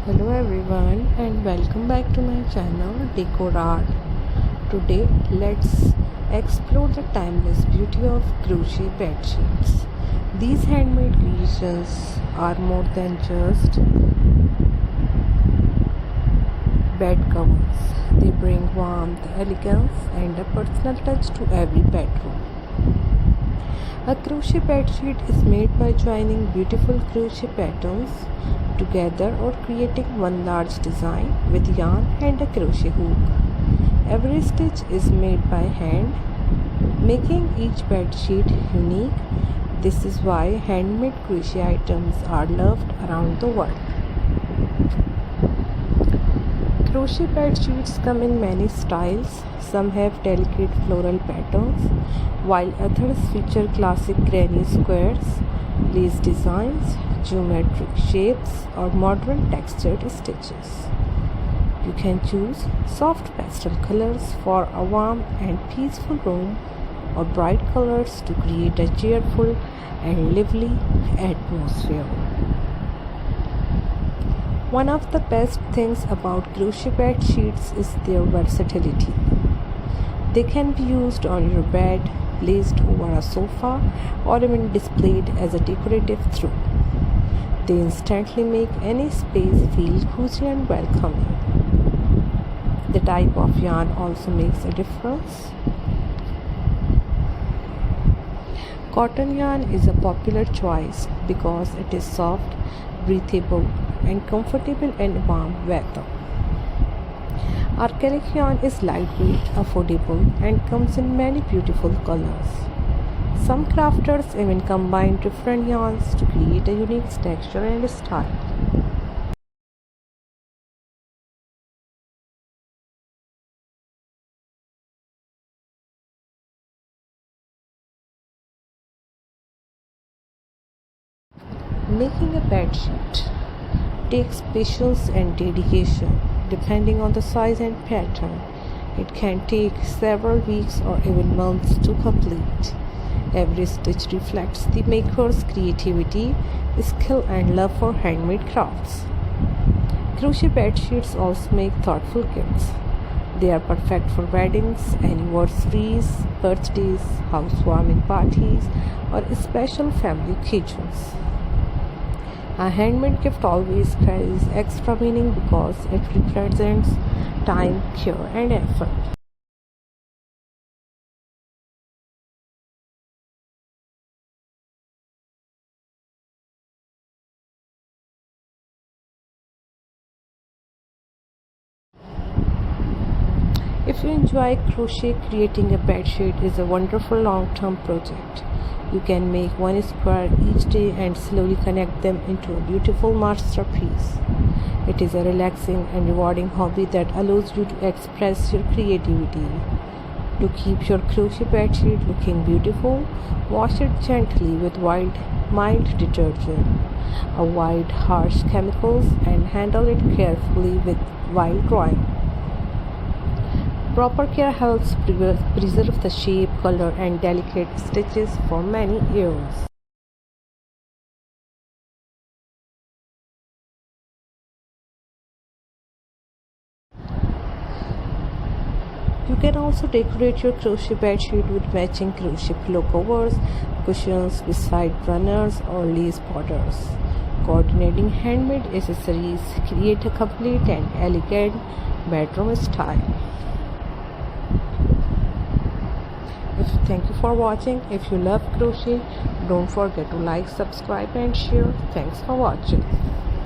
Hello everyone and welcome back to my channel Decor Art. Today let's explore the timeless beauty of crochet bed sheets. These handmade creations are more than just bed covers. They bring warmth, elegance and a personal touch to every bedroom. A crochet bed sheet is made by joining beautiful crochet patterns together or creating one large design with yarn and a crochet hook. Every stitch is made by hand, making each bed sheet unique. This is why handmade crochet items are loved around the world. Crochet bed sheets come in many styles. Some have delicate floral patterns, while others feature classic granny squares, lace designs, geometric shapes, or modern textured stitches. You can choose soft pastel colors for a warm and peaceful room, or bright colors to create a cheerful and lively atmosphere. One of the best things about crochet bed sheets is their versatility. They can be used on your bed, placed over a sofa, or even displayed as a decorative throw. They instantly make any space feel cozy and welcoming. The type of yarn also makes a difference. Cotton yarn is a popular choice because it is soft, breathable, and comfortable in warm weather. Acrylic yarn is lightweight, affordable, and comes in many beautiful colors. Some crafters even combine different yarns to create a unique texture and style. Making a bed sheet takes patience and dedication. Depending on the size and pattern, it can take several weeks or even months to complete. Every stitch reflects the maker's creativity, skill, and love for handmade crafts. Crochet bed sheets also make thoughtful gifts. They are perfect for weddings, anniversaries, birthdays, housewarming parties, or special family occasions. A handmade gift always carries extra meaning because it represents time, care, and effort. If you enjoy crochet, creating a bedsheet is a wonderful long-term project. You can make one square each day and slowly connect them into a beautiful masterpiece. It is a relaxing and rewarding hobby that allows you to express your creativity. To keep your crochet bedsheet looking beautiful, wash it gently with mild detergent. Avoid harsh chemicals and handle it carefully while drying. Proper care helps preserve the shape, color, and delicate stitches for many years. You can also decorate your crochet bedsheet with matching crochet pillow covers, cushions, beside runners, or lace borders. Coordinating handmade accessories create a complete and elegant bedroom style. Thank you for watching. If you love crochet, don't forget to like, subscribe, and share. Thanks for watching.